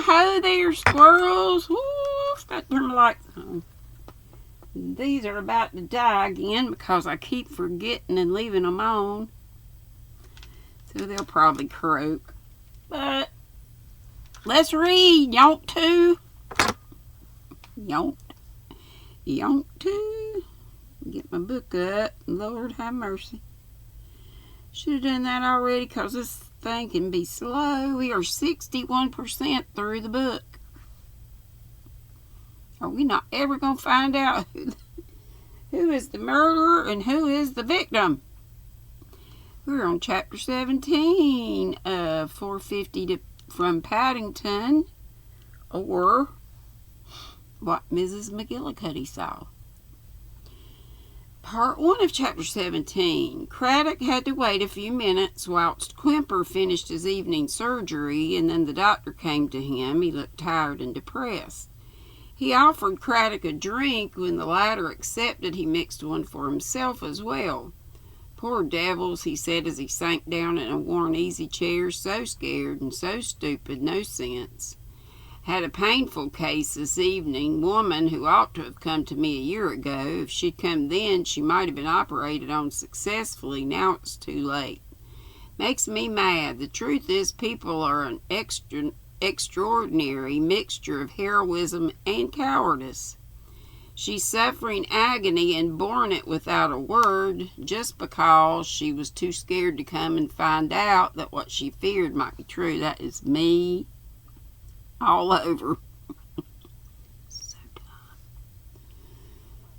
Hi-ho there, squirrels. Woo, got to turn the lights on. These are about to die again because I keep forgetting and leaving them on. So they'll probably croak. But let's read. Yon't to. Yon't to. Get my book up. Lord have mercy. Should have done that already because this thing can be slow. We are 61% through the book. Are we not ever going to find out who is the murderer and who is the victim? We're on chapter 17 of 450 from Paddington, or What Mrs McGillicuddy Saw. Part 1 of chapter 17. Craddock had to wait a few minutes whilst Quimper finished his evening surgery, and then the doctor came to him. He looked tired and depressed. He offered Craddock a drink. When the latter accepted, he mixed one for himself as well. Poor devils, he said as he sank down in a worn easy chair, so scared and so stupid, no sense. Had a painful case this evening. Woman who ought to have come to me a year ago. If she'd come then, she might have been operated on successfully. Now it's too late. Makes me mad. The truth is, people are an extraordinary mixture of heroism and cowardice. She's suffering agony and borne it without a word, just because she was too scared to come and find out that what she feared might be true. That is me all over.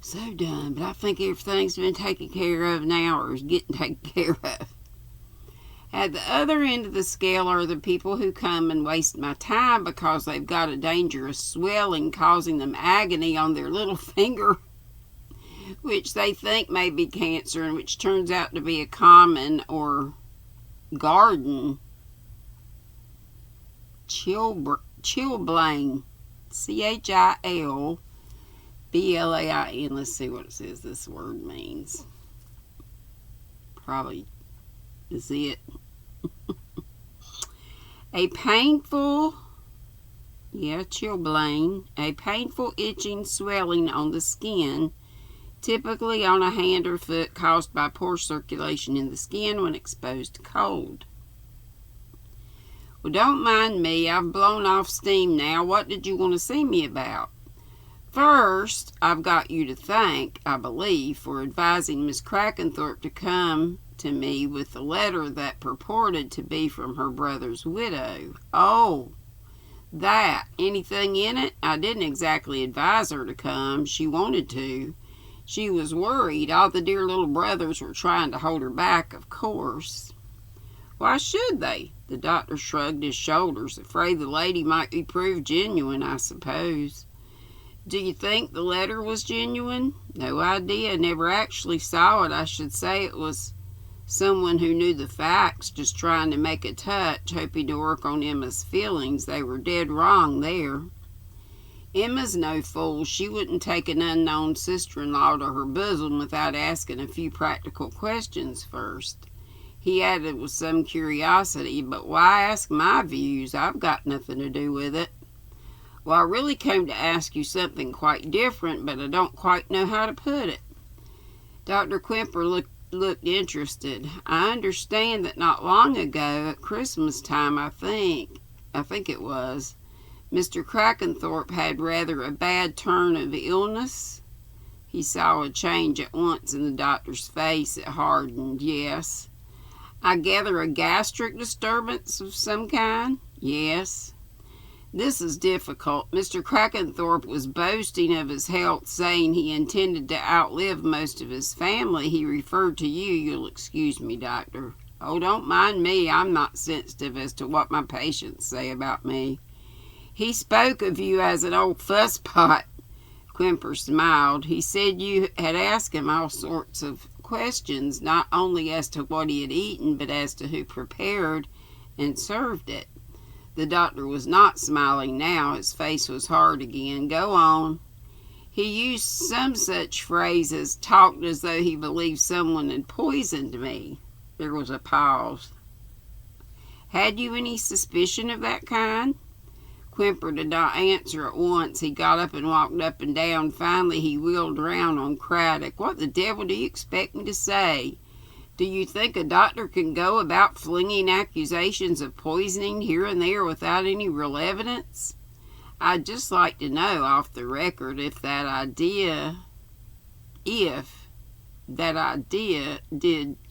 So done. But I think everything's been taken care of now, or is getting taken care of. At the other end of the scale are the people who come and waste my time because they've got a dangerous swelling causing them agony on their little finger, which they think may be cancer and which turns out to be a common or garden chilblain. chilblain. Let's see what it says this word means. Probably is it. A painful chilblain, a painful itching swelling on the skin, typically on a hand or foot, caused by poor circulation in the skin when exposed to cold. Well, don't mind me. I've blown off steam now. What did you want to see me about? First, I've got you to thank, I believe, for advising Miss Crackenthorpe to come to me with a letter that purported to be from her brother's widow. Oh, that. Anything in it? I didn't exactly advise her to come. She wanted to. She was worried. All the dear little brothers were trying to hold her back, of course. Why should they? The doctor shrugged his shoulders, afraid the lady might be proved genuine, I suppose. Do you think the letter was genuine? No idea. Never actually saw it. I should say it was someone who knew the facts, just trying to make a touch, hoping to work on Emma's feelings. They were dead wrong there. Emma's no fool. She wouldn't take an unknown sister-in-law to her bosom without asking a few practical questions first. He added with some curiosity, but why ask my views? I've got nothing to do with it. Well, I really came to ask you something quite different, but I don't quite know how to put it. Dr. Quimper looked interested. I understand that not long ago, at Christmas time, I think it was, Mr. Crackenthorpe had rather a bad turn of illness. He saw a change at once in the doctor's face. It hardened. Yes. I gather a gastric disturbance of some kind? Yes. This is difficult. Mr. Crackenthorpe was boasting of his health, saying he intended to outlive most of his family. He referred to you. You'll excuse me, doctor. Oh, don't mind me. I'm not sensitive as to what my patients say about me. He spoke of you as an old fusspot. Quimper smiled. He said you had asked him all sorts of questions, not only as to what he had eaten, but as to who prepared and served it. The doctor was not smiling now. His face was hard again. Go on. He used some such phrase as talked as though he believed someone had poisoned me. There was a pause. Had you any suspicion of that kind? Quimper did not answer at once. He got up and walked up and down. Finally, he wheeled round on Craddock. "What the devil do you expect me to say? Do you think a doctor can go about flinging accusations of poisoning here and there without any real evidence? I'd just like to know, off the record, if that idea did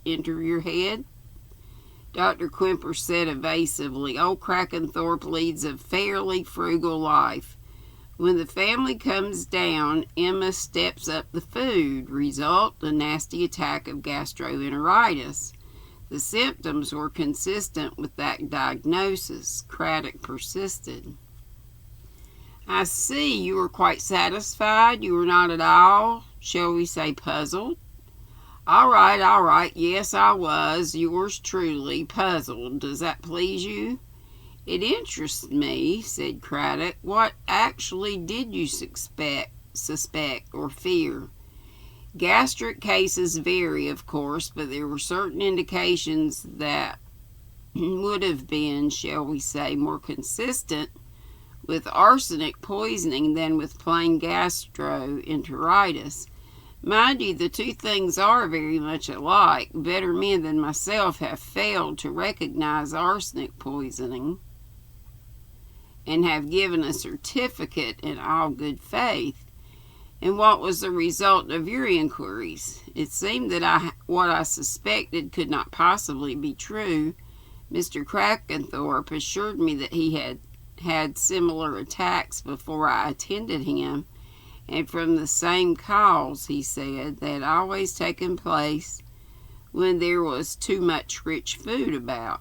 enter your head?" Dr. Quimper said evasively, "Old Crackenthorpe leads a fairly frugal life. When the family comes down, Emma steps up the food. Result, a nasty attack of gastroenteritis. The symptoms were consistent with that diagnosis." Craddock persisted. "I see. You were quite satisfied. You were not at all, shall we say, puzzled?" All right. Yes, I was, yours truly, puzzled. Does that please you?" "It interests me," said Craddock. "What actually did you suspect or fear?" "Gastric cases vary, of course, but there were certain indications that would have been, shall we say, more consistent with arsenic poisoning than with plain gastroenteritis. Mind you, the two things are very much alike. Better men than myself have failed to recognize arsenic poisoning and have given a certificate in all good faith." "And what was the result of your inquiries?" "It seemed that what I suspected could not possibly be true. Mr. Crackenthorpe assured me that he had had similar attacks before I attended him, and from the same cause, he said, they had always taken place when there was too much rich food about."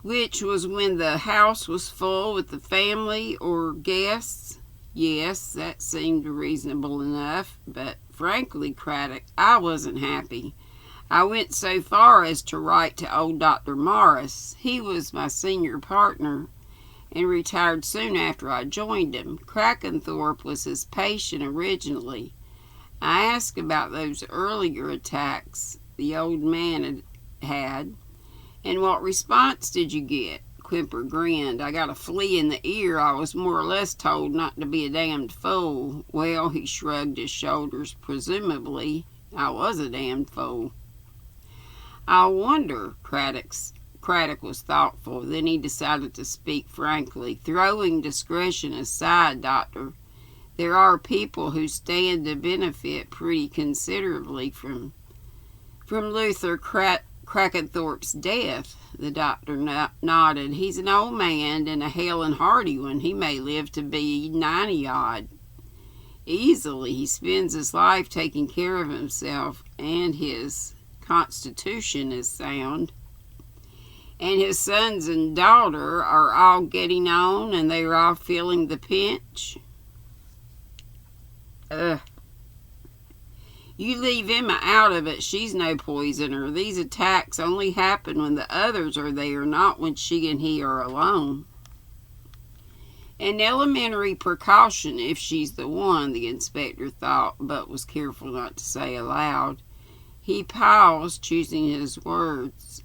"Which was when the house was full with the family or guests?" "Yes, that seemed reasonable enough, but frankly, Craddock, I wasn't happy. I went so far as to write to old Dr. Morris. He was my senior partner and retired soon after I joined him. Crackenthorpe was his patient originally. I asked about those earlier attacks the old man had. "And what response did you get?" Quimper grinned. "I got a flea in the ear. I was more or less told not to be a damned fool." "Well," he shrugged his shoulders, "presumably I was a damned fool." "I wonder," Craddock was thoughtful. Then he decided to speak frankly. "Throwing discretion aside, Doctor, there are people who stand to benefit pretty considerably from Luther Crackenthorpe's death." The doctor nodded. "He's an old man and a hale and hearty one. He may live to be 90-odd. Easily. He spends his life taking care of himself, and his constitution is sound. And his sons and daughter are all getting on, and they are all feeling the pinch." "You leave Emma out of it. She's no poisoner. These attacks only happen when the others are there, not when she and he are alone." "An elementary precaution if she's the one," the inspector thought, but was careful not to say aloud. He paused, choosing his words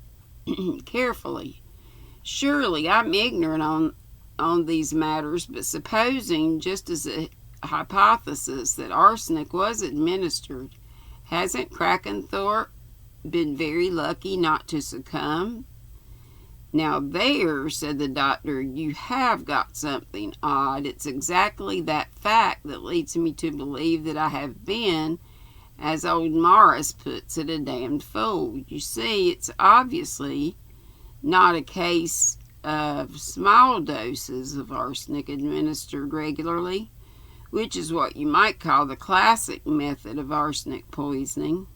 carefully. "Surely I'm ignorant on these matters, but supposing, just as a hypothesis, that arsenic was administered, hasn't Crackenthorpe been very lucky not to succumb?" "Now there," said the doctor, "you have got something odd. It's exactly that fact that leads me to believe that I have been, as old Morris puts it, a damned fool. You see, it's obviously not a case of small doses of arsenic administered regularly, which is what you might call the classic method of arsenic poisoning.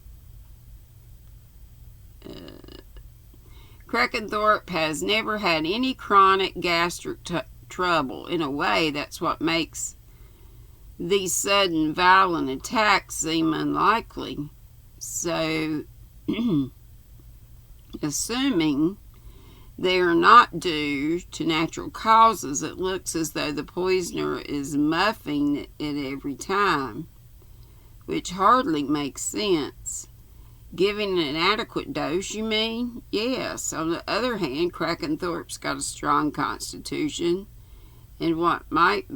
Crackenthorpe has never had any chronic gastric trouble. In a way, that's what makes these sudden violent attacks seem unlikely. So, assuming they are not due to natural causes, it looks as though the poisoner is muffing it every time, which hardly makes sense. Giving an adequate dose, you mean? Yes. On the other hand, Crackenthorpe's got a strong constitution, and what might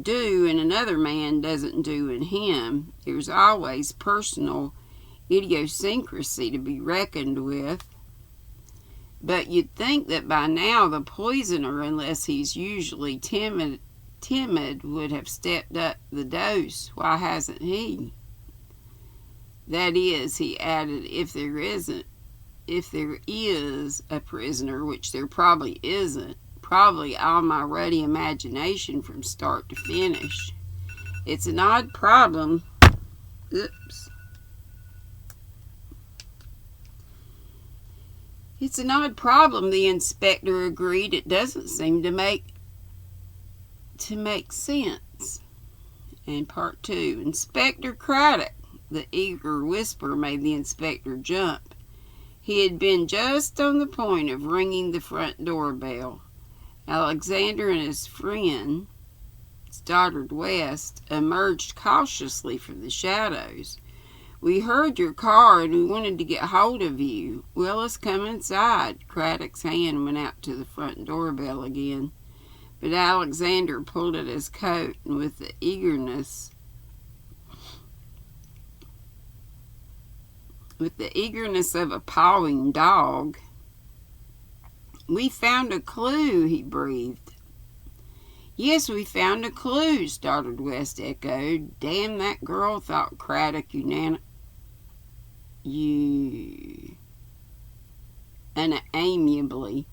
do in another man doesn't do in him. There's always personal idiosyncrasy to be reckoned with. But you'd think that by now the poisoner, unless he's usually timid, would have stepped up the dose. Why hasn't he? That is, he added, if there is a prisoner, which there probably isn't, probably all my ruddy imagination from start to finish. It's an odd problem. It's an odd problem, the inspector agreed. It doesn't seem to make sense. And part 2. Inspector Craddock. The eager whisper made the inspector jump. He had been just on the point of ringing the front doorbell. Alexander and his friend, Stoddard West, emerged cautiously from the shadows. We heard your car and we wanted to get hold of you. Well, let's come inside. Craddock's hand went out to the front doorbell again, but Alexander pulled at his coat, and with the eagerness of a pawing dog. We found a clue, he breathed. Yes, we found a clue, Stoddard West echoed. Damn that girl, thought Craddock unamiably.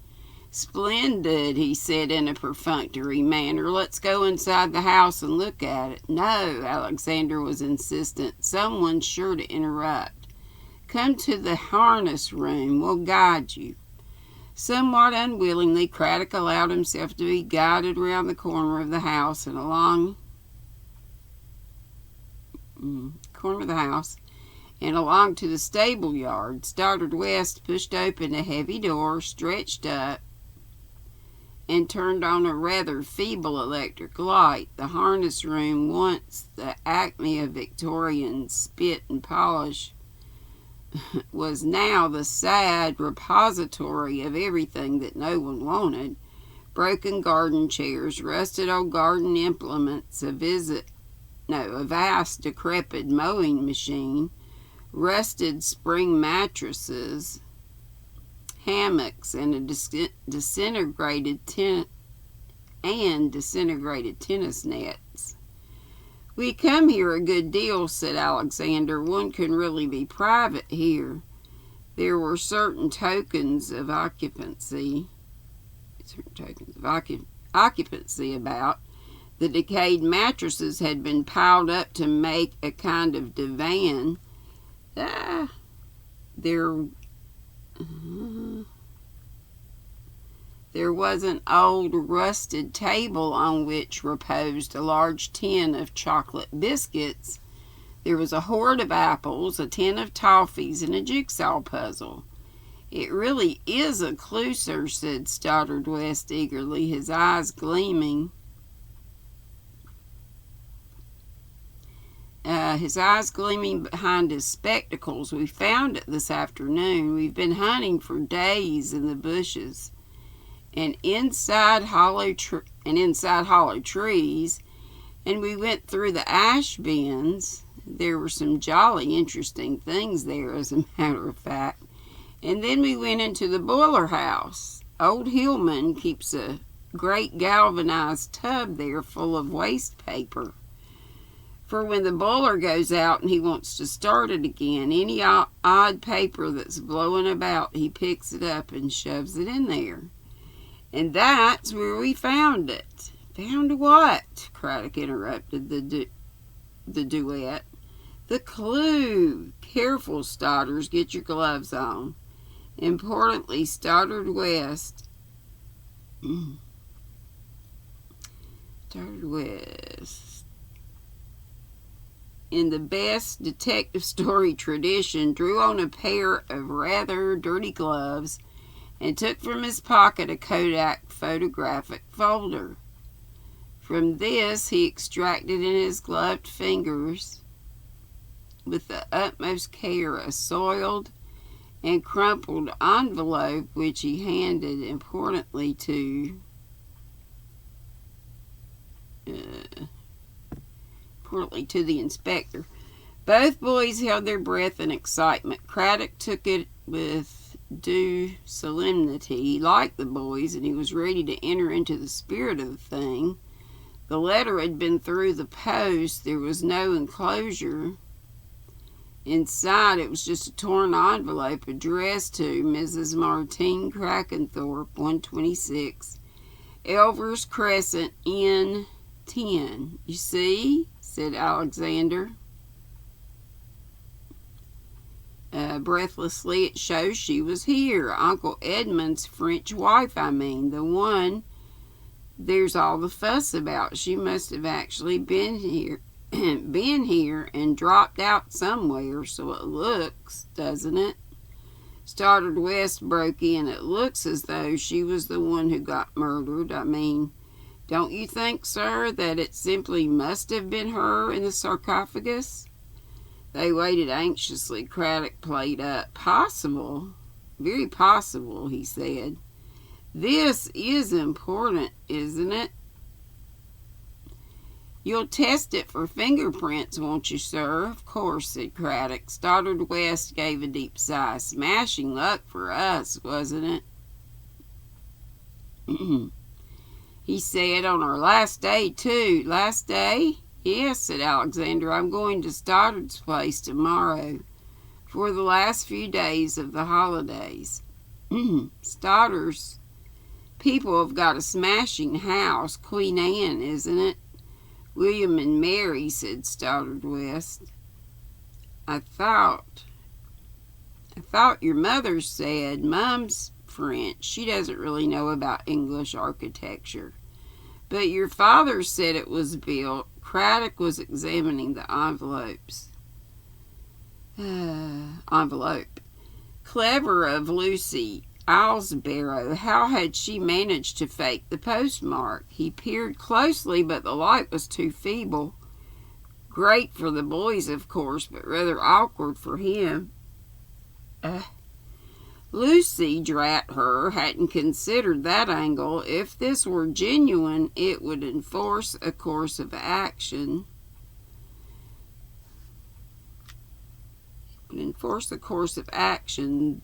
Splendid, he said in a perfunctory manner. Let's go inside the house and look at it. No, Alexander was insistent. Someone's sure to interrupt. Come to the harness room. We'll guide you. Somewhat unwillingly, Craddock allowed himself to be guided around the corner of the house and along to the stable yard. Stoddard West pushed open a heavy door, stretched up, and turned on a rather feeble electric light. The harness room, once the acme of Victorian spit and polish, was now the sad repository of everything that no one wanted. Broken garden chairs, rusted old garden implements, a vast decrepit mowing machine, rusted spring mattresses, hammocks, and a disintegrated tennis nets. We come here a good deal, said Alexander. One can really be private here. There were certain tokens of occupancy about. The decayed mattresses had been piled up to make a kind of divan. There was an old rusted table on which reposed a large tin of chocolate biscuits. There was a hoard of apples, a tin of toffees, and a jigsaw puzzle. It really is a clue, sir, said Stoddard West eagerly, his eyes gleaming. Behind his spectacles. We found it this afternoon. We've been hunting for days in the bushes. And inside hollow trees, and we went through the ash bins. There were some jolly interesting things there, as a matter of fact. And then we went into the boiler house. Old Hillman keeps a great galvanized tub there full of waste paper. For when the boiler goes out and he wants to start it again, any odd paper that's blowing about, he picks it up and shoves it in there. And that's where we found it. Found what? Craddock interrupted the duet. The clue. Careful, Stoddard. Get your gloves on. Importantly, Stoddard West. In the best detective story tradition, drew on a pair of rather dirty gloves and took from his pocket a Kodak photographic folder. From this he extracted in his gloved fingers, with the utmost care, a soiled and crumpled envelope, which he handed importantly to the inspector. Both boys held their breath in excitement. Craddock took it with due solemnity. He liked the boys, and he was ready to enter into the spirit of the thing. The letter had been through the post. There was no enclosure inside. It was just a torn envelope addressed to Mrs. Martine Crackenthorpe, 126, Elvers Crescent, N10. You see, said Alexander. Breathlessly, it shows she was here. Uncle Edmund's French wife, I mean. The one there's all the fuss about. She must have actually been here and dropped out somewhere, so it looks, doesn't it? Stoddard West broke in. It looks as though she was the one who got murdered. I mean, don't you think, sir, that it simply must have been her in the sarcophagus? They waited anxiously. Craddock played up. Possible. Very possible, he said. This is important, isn't it? You'll test it for fingerprints, won't you, sir? Of course, said Craddock. Stoddard West gave a deep sigh. Smashing luck for us, wasn't it? He said, on our last day, too. Last day? Yes, said Alexander. I'm going to Stoddard's place tomorrow for the last few days of the holidays. Stoddard's people have got a smashing house. Queen Anne, isn't it? William and Mary, said Stoddard West. I thought your mother said Mum's French. She doesn't really know about English architecture. But your father said it was built. Craddock was examining the envelopes. Envelope. Clever of Lucy Islesborough. How had she managed to fake the postmark? He peered closely, but the light was too feeble. Great for the boys, of course, but rather awkward for him. Lucy, drat her, hadn't considered that angle. If this were genuine, it would enforce a course of action.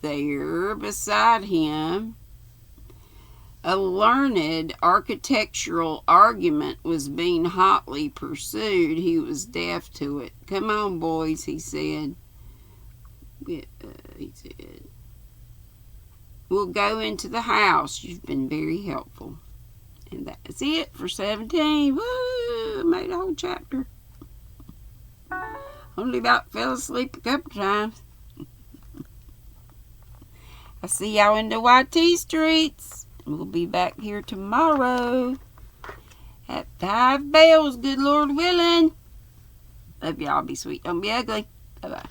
There, beside him, a learned architectural argument was being hotly pursued. He was deaf to it. Come on, boys, he said. We'll go into the house. You've been very helpful. And that's it for 17. Woo! I made a whole chapter. Only about fell asleep a couple times. I see y'all in the YT streets. We'll be back here tomorrow at 5 bells, good Lord willing. Love y'all. Be sweet. Don't be ugly. Bye-bye.